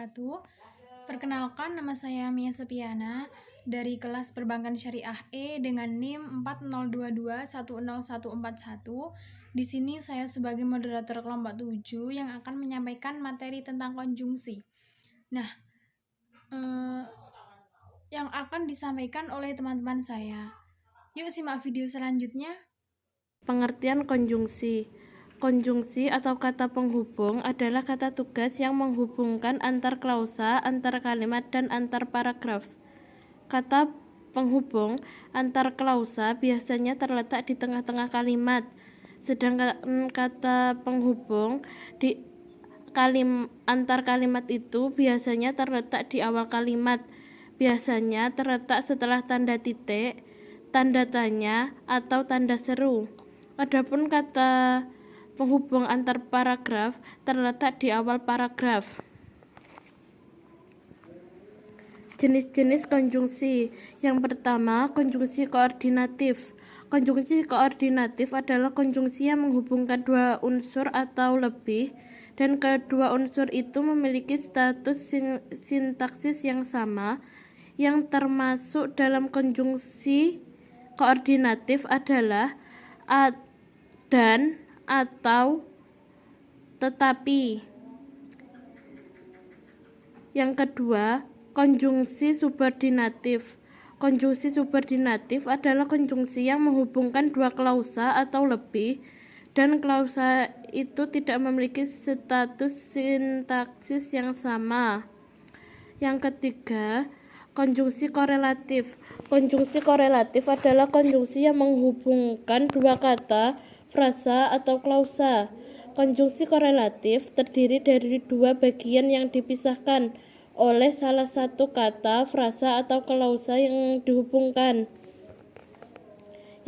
wabarakatuh. Perkenalkan, nama saya Mia Sepiana dari kelas Perbankan Syariah E dengan NIM 4022101141. Di sini saya sebagai moderator kelompok 7 yang akan menyampaikan materi tentang konjungsi. Nah, yang akan disampaikan oleh teman-teman saya. Yuk simak video selanjutnya. Pengertian konjungsi. Konjungsi atau kata penghubung adalah kata tugas yang menghubungkan antar klausa, antar kalimat, dan antar paragraf. Kata penghubung antar klausa biasanya terletak di tengah-tengah kalimat, sedangkan kata penghubung di antar kalimat itu biasanya terletak di awal kalimat, biasanya terletak setelah tanda titik, tanda tanya, atau tanda seru. Adapun kata penghubung antar paragraf terletak di awal paragraf. Jenis-jenis konjungsi. Yang pertama, konjungsi koordinatif. Konjungsi koordinatif adalah konjungsi yang menghubungkan dua unsur atau lebih, dan kedua unsur itu memiliki status sintaksis yang sama. Yang termasuk dalam konjungsi koordinatif adalah dan, atau, tetapi. Yang kedua, konjungsi subordinatif. Konjungsi subordinatif adalah konjungsi yang menghubungkan dua klausa atau lebih, dan klausa itu tidak memiliki status sintaksis yang sama. Yang ketiga, konjungsi korelatif. Konjungsi korelatif adalah konjungsi yang menghubungkan dua kata, frasa, atau klausa. Konjungsi korelatif terdiri dari dua bagian yang dipisahkan oleh salah satu kata, frasa, atau klausa yang dihubungkan.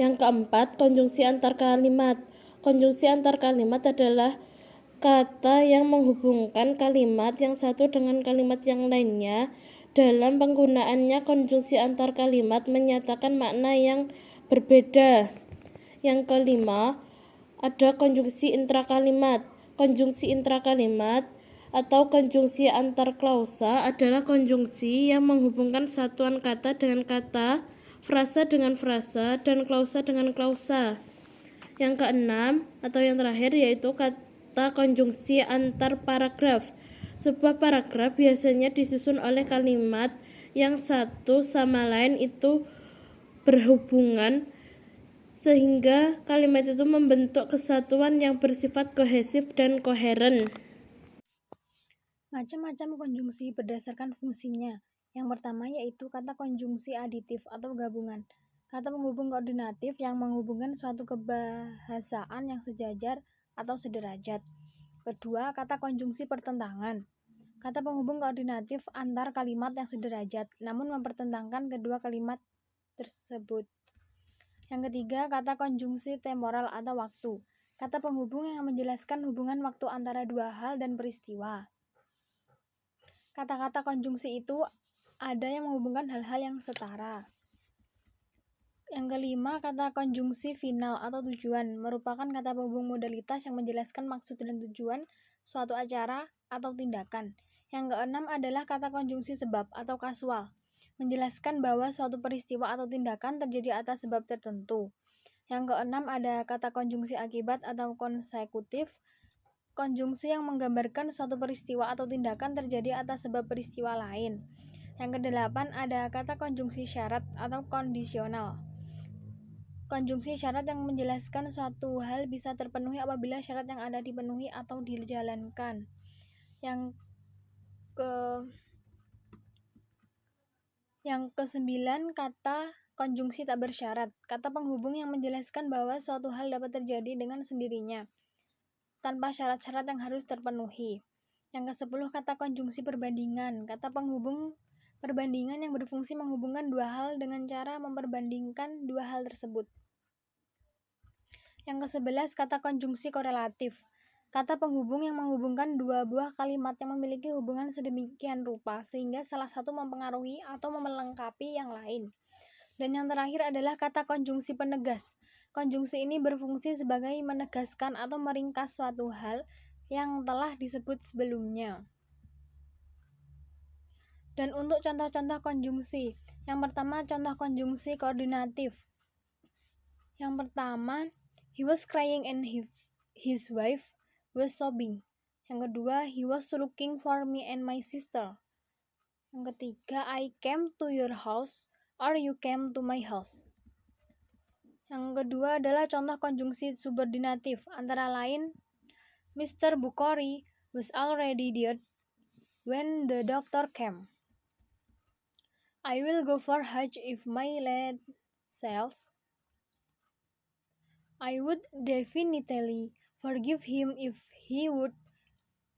Yang keempat, konjungsi antar kalimat. Konjungsi antar kalimat adalah kata yang menghubungkan kalimat yang satu dengan kalimat yang lainnya. Dalam penggunaannya, konjungsi antar kalimat menyatakan makna yang berbeda. Yang kelima, ada konjungsi intrakalimat. Konjungsi intrakalimat atau konjungsi antar klausa adalah konjungsi yang menghubungkan satuan kata dengan kata, frasa dengan frasa, dan klausa dengan klausa. Yang keenam atau yang terakhir yaitu kata konjungsi antar paragraf. Sebuah paragraf biasanya disusun oleh kalimat yang satu sama lain itu berhubungan, sehingga kalimat itu membentuk kesatuan yang bersifat kohesif dan koheren. Macam-macam konjungsi berdasarkan fungsinya. Yang pertama yaitu kata konjungsi aditif atau gabungan. Kata penghubung koordinatif yang menghubungkan suatu kebahasaan yang sejajar atau sederajat. Kedua, kata konjungsi pertentangan. Kata penghubung koordinatif antar kalimat yang sederajat, namun mempertentangkan kedua kalimat tersebut. Yang ketiga, kata konjungsi temporal atau waktu. Kata penghubung yang menjelaskan hubungan waktu antara dua hal dan peristiwa. Kata-kata konjungsi itu ada yang menghubungkan hal-hal yang setara. Yang kelima, kata konjungsi final atau tujuan merupakan kata penghubung modalitas yang menjelaskan maksud dan tujuan suatu acara atau tindakan. Yang keenam adalah kata konjungsi sebab atau kasual, menjelaskan bahwa suatu peristiwa atau tindakan terjadi atas sebab tertentu. Yang keenam ada kata konjungsi akibat atau konsekutif, konjungsi yang menggambarkan suatu peristiwa atau tindakan terjadi atas sebab peristiwa lain. Yang kedelapan ada kata konjungsi syarat atau kondisional. Konjungsi syarat yang menjelaskan suatu hal bisa terpenuhi apabila syarat yang ada dipenuhi atau dijalankan. Yang kesembilan, kata konjungsi tak bersyarat. Kata penghubung yang menjelaskan bahwa suatu hal dapat terjadi dengan sendirinya, tanpa syarat-syarat yang harus terpenuhi. Yang ke-10, kata konjungsi perbandingan. Kata penghubung perbandingan yang berfungsi menghubungkan dua hal dengan cara memperbandingkan dua hal tersebut. Yang ke-11, kata konjungsi korelatif. Kata penghubung yang menghubungkan dua buah kalimat yang memiliki hubungan sedemikian rupa sehingga salah satu mempengaruhi atau melengkapi yang lain. Dan yang terakhir adalah kata konjungsi penegas. Konjungsi ini berfungsi sebagai menegaskan atau meringkas suatu hal yang telah disebut sebelumnya. Dan untuk contoh-contoh konjungsi. Yang pertama, contoh konjungsi koordinatif. Yang pertama, he was crying and his wife was sobbing. Yang kedua, he was looking for me and my sister. Yang ketiga, I came to your house or you came to my house. Yang kedua adalah contoh konjungsi subordinatif, antara lain Mr. Bukhari was already dead when the doctor came. I will go for Hajj if my land sells. I would definitely forgive him if he would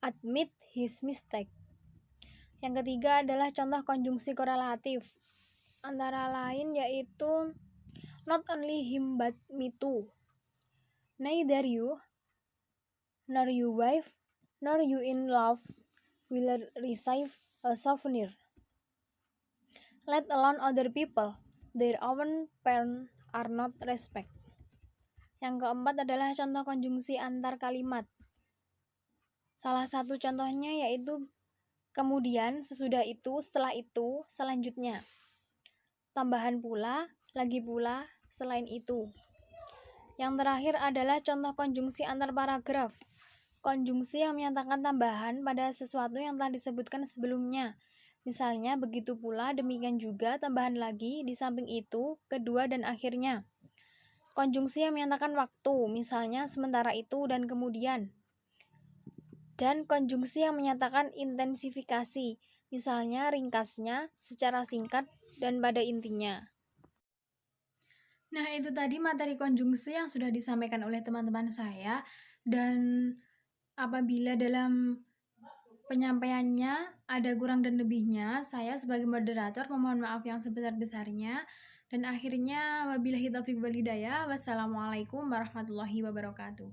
admit his mistake. Yang ketiga adalah contoh konjungsi korelatif, antara lain yaitu not only him but me too. Neither you, nor your wife, nor you in-laws will receive a souvenir, let alone other people. Their own parents are not respect. Yang keempat adalah contoh konjungsi antar kalimat. Salah satu contohnya yaitu kemudian, sesudah itu, setelah itu, selanjutnya. Tambahan pula, lagi pula, selain itu. Yang terakhir adalah contoh konjungsi antar paragraf. Konjungsi yang menyatakan tambahan pada sesuatu yang telah disebutkan sebelumnya. Misalnya, begitu pula, demikian juga, tambahan lagi, di samping itu, kedua, dan akhirnya. Konjungsi yang menyatakan waktu, misalnya, sementara itu, dan kemudian. Dan konjungsi yang menyatakan intensifikasi, misalnya, ringkasnya, secara singkat, dan pada intinya. Nah, itu tadi materi konjungsi yang sudah disampaikan oleh teman-teman saya, dan apabila dalam penyampaiannya ada kurang dan lebihnya, saya sebagai moderator memohon maaf yang sebesar-besarnya. Dan akhirnya, wabillahi taufiq wal hidayah. Wassalamualaikum warahmatullahi wabarakatuh.